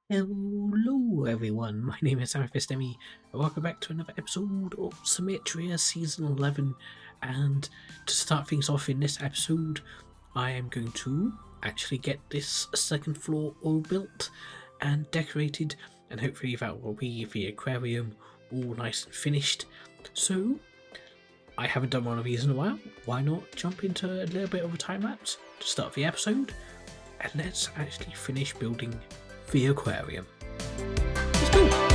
Hello everyone, my name is FalseSymmetry and welcome back to another episode of Symmetria Season 11. And to start things off in this episode, I am going to actually get this second floor all built and decorated, and hopefully that will be the aquarium all nice and finished. So, I haven't done one of these in a while, why not jump into a little bit of a time lapse to start the episode, and let's actually finish building the aquarium. Let's go!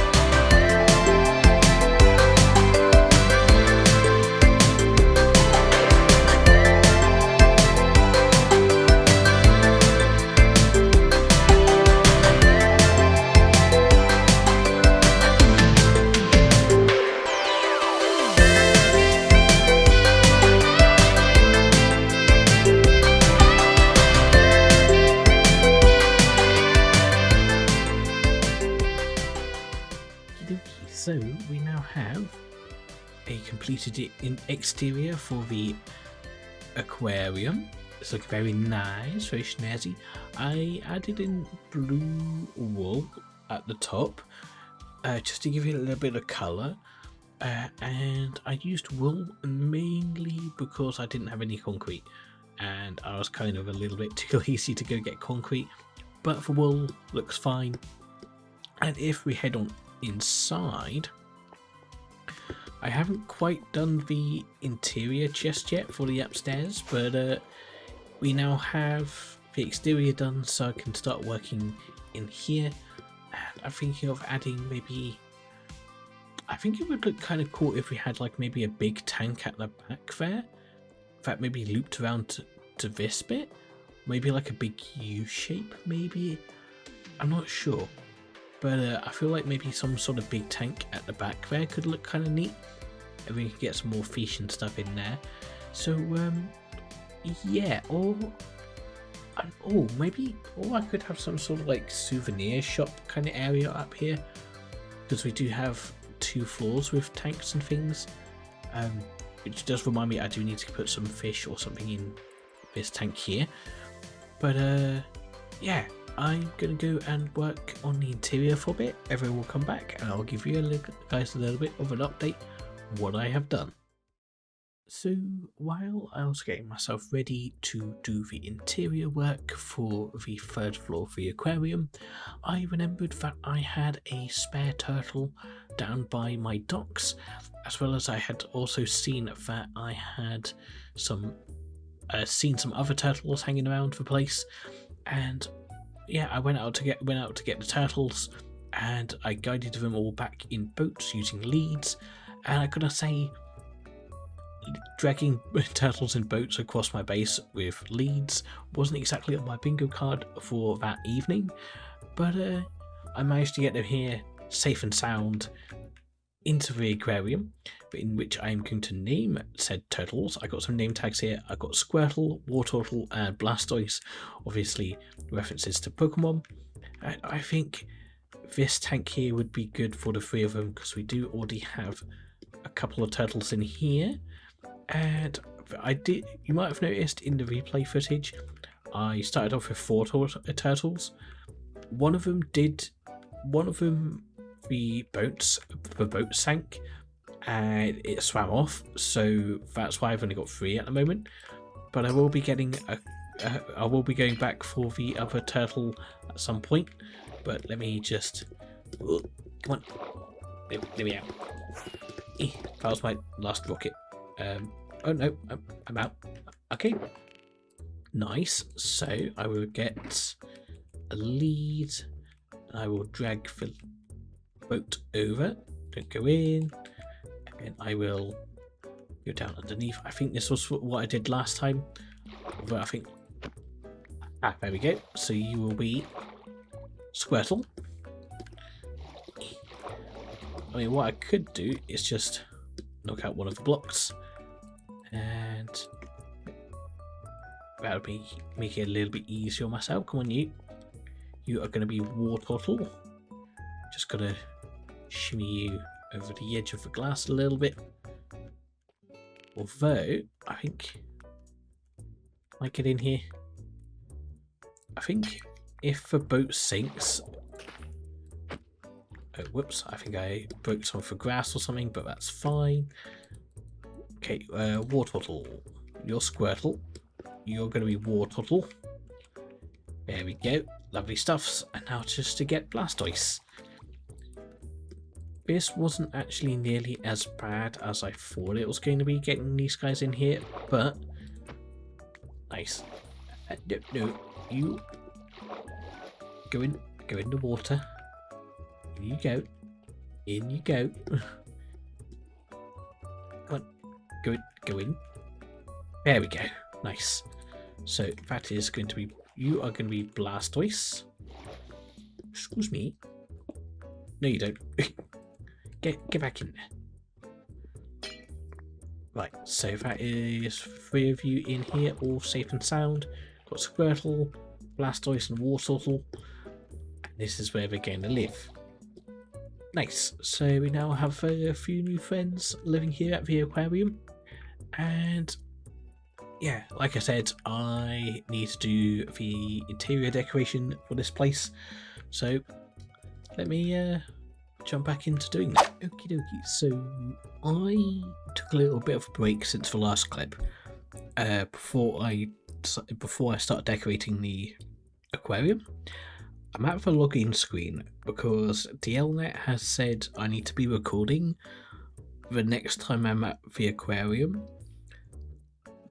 So we now have a completed exterior for the aquarium. It's looking very nice, very snazzy. I added in blue wool at the top just to give it a little bit of colour, and I used wool mainly because I didn't have any concrete and I was kind of a little bit too lazy to go get concrete, but the wool looks fine. And if we head on inside, I haven't quite done the interior just yet for the upstairs, but we now have the exterior done, so I can start working in here. And I'm thinking of adding maybe, I think it would look kind of cool if we had like maybe a big tank at the back there that maybe looped around to this bit, maybe like a big U shape maybe, I'm not sure. But I feel like maybe some sort of big tank at the back there could look kind of neat, and we could get some more fish and stuff in there. So yeah, or I could have some sort of like souvenir shop kind of area up here, because we do have 2 floors with tanks and things. Which does remind me I do need to put some fish or something in this tank here. But yeah, I'm gonna go and work on the interior for a bit. Everyone will come back and I'll give you guys a little bit of an update on what I have done. So while I was getting myself ready to do the interior work for the 3rd floor of the aquarium, I remembered that I had a spare turtle down by my docks, as well as I had also seen that I had seen some other turtles hanging around the place. And yeah, I went out to get the turtles, and I guided them all back in boats using leads. And I gotta say, dragging turtles in boats across my base with leads wasn't exactly on my bingo card for that evening, but I managed to get them here safe and sound into the aquarium, in which I am going to name said turtles. I got some name tags here. I got Squirtle, Wartortle, and Blastoise, obviously references to Pokemon. And I think this tank here would be good for the 3 of them, because we do already have a couple of turtles in here. And you might have noticed in the replay footage, I started off with 4 turtles. One of them, the boat sank and it swam off, so that's why I've only got 3 at the moment. But I will be getting I will be going back for the other turtle at some point. But let me just come on, let me out. That was my last rocket. Oh no, I'm out. Okay, nice. So I will get a lead and I will drag the boat over. Don't go in, and I will go down underneath. I think this was what I did last time, but I think there we go. So you will be Squirtle. I mean, what I could do is just knock out one of the blocks, and that would make it a little bit easier on myself. Come on, you are going to be Wartortle. Just gotta shimmy you over the edge of the glass a little bit. Although I think I get in here. I think if the boat sinks, Oh, whoops, I think I broke some for grass or something, but that's fine. Okay, Wartortle. You're Squirtle. You're going to be Wartortle. There we go. Lovely stuffs. And now just to get Blastoise. This wasn't actually nearly as bad as I thought it was going to be getting these guys in here, but nice. No, you go in the water. In you go. In you go. Come on, go in. There we go. Nice. So that is going to be, you are going to be Blastoise. Excuse me. No, you don't. Get back in there. Right, so that is 3 of you in here, all safe and sound. Got Squirtle, Blastoise and Wartortle. And this is where they're going to live. Nice, so we now have a few new friends living here at the aquarium. And yeah, like I said, I need to do the interior decoration for this place. So let me jump back into doing that. Okie dokie, so I took a little bit of a break since the last clip before I start decorating the aquarium. I'm at the login screen because DLNet has said I need to be recording the next time I'm at the aquarium,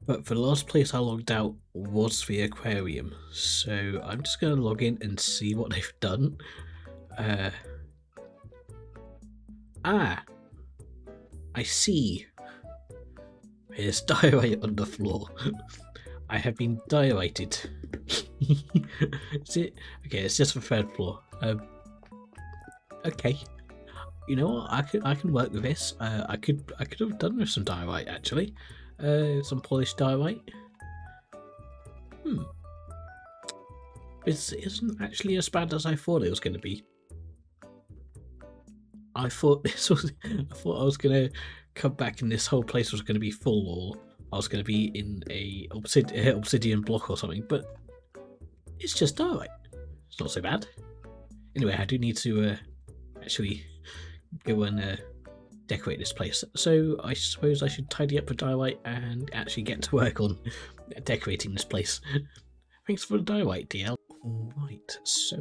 but the last place I logged out was the aquarium, so I'm just going to log in and see what they've done. I see. There's diorite on the floor. I have been diorited. Is it? Okay, it's just the 3rd floor. Okay. You know what? I can work with this. I could have done with some diorite actually. Some polished diorite. This isn't actually as bad as I thought it was going to be. I thought I was going to come back and this whole place was going to be full, or I was going to be in a obsidian block or something, but it's just diorite. It's not so bad. Anyway, I do need to actually go and decorate this place. So I suppose I should tidy up the diorite and actually get to work on decorating this place. Thanks for the diorite, DL. Alright, so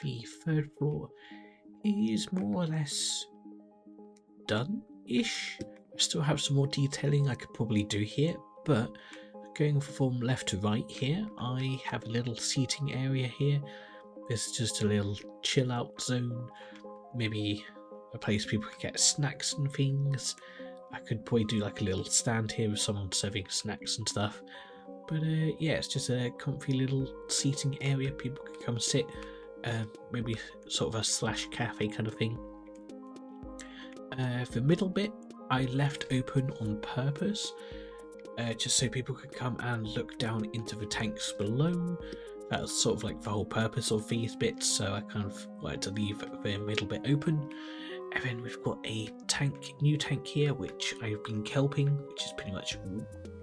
the 3rd floor is more or less done-ish. I still have some more detailing I could probably do here, but going from left to right here, I have a little seating area here. There's just a little chill out zone, maybe a place people can get snacks and things. I could probably do like a little stand here with someone serving snacks and stuff. But yeah, it's just a comfy little seating area people can come and sit. Maybe sort of a slash cafe kind of thing. The middle bit I left open on purpose, just so people could come and look down into the tanks below. That's sort of like the whole purpose of these bits, so I kind of wanted to leave the middle bit open. And then we've got a new tank here, which I've been kelping, which is pretty much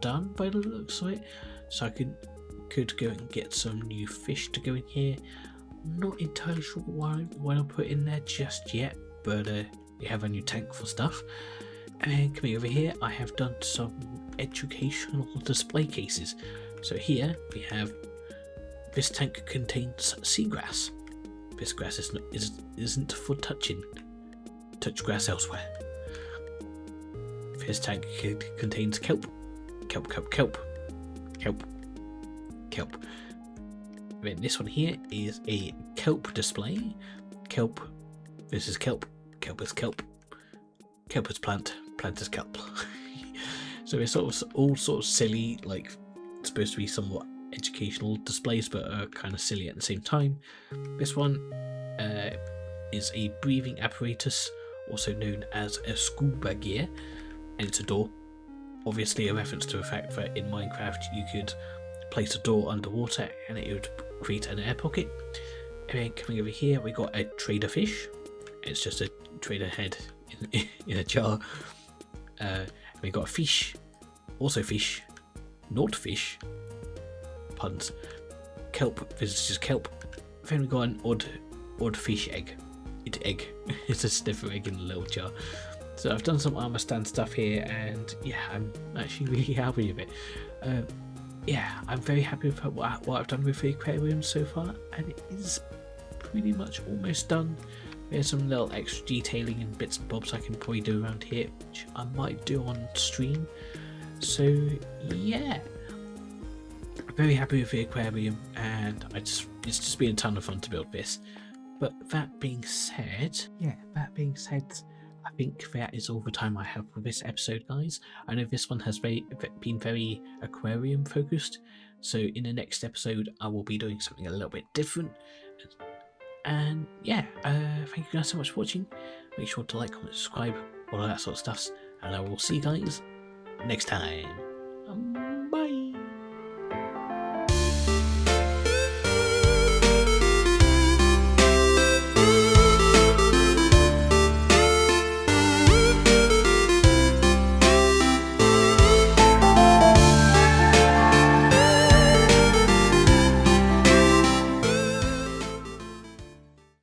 done by the looks of it. So I could go and get some new fish to go in here. Not entirely sure what I'll put in there just yet, but we have a new tank for stuff. And then coming over here, I have done some educational display cases. So here we have, this tank contains seagrass. This grass isn't for touching. Touch grass elsewhere. This tank contains kelp. Kelp. Then this one here is a kelp display. Kelp. This is kelp. Kelp is kelp. Kelp is plant. Plant is kelp. So it's sort of all sort of silly, like it's supposed to be somewhat educational displays, but are kind of silly at the same time. This one is a breathing apparatus, also known as a scuba gear, and it's a door. Obviously a reference to the fact that in Minecraft you could place a door underwater and it would create an air pocket. And then coming over here we got a trader fish. It's just a trader head in a jar. We got a fish, also fish, not fish, puns. Kelp, this is just kelp. Then we got an odd fish egg. egg. It's a sniffer egg in a little jar. So I've done some armor stand stuff here, and yeah, I'm actually really happy with it. Yeah, I'm very happy with what I've done with the aquarium so far, and it is pretty much almost done. There's some little extra detailing and bits and bobs I can probably do around here, which I might do on stream. So yeah, I'm very happy with the aquarium, and it's just been a ton of fun to build this. But that being said, I think that is all the time I have for this episode, guys. I know this one has been very aquarium focused, so in the next episode I will be doing something a little bit different. And yeah, thank you guys so much for watching. Make sure to like, comment, subscribe, all of that sort of stuff, and I will see you guys next time.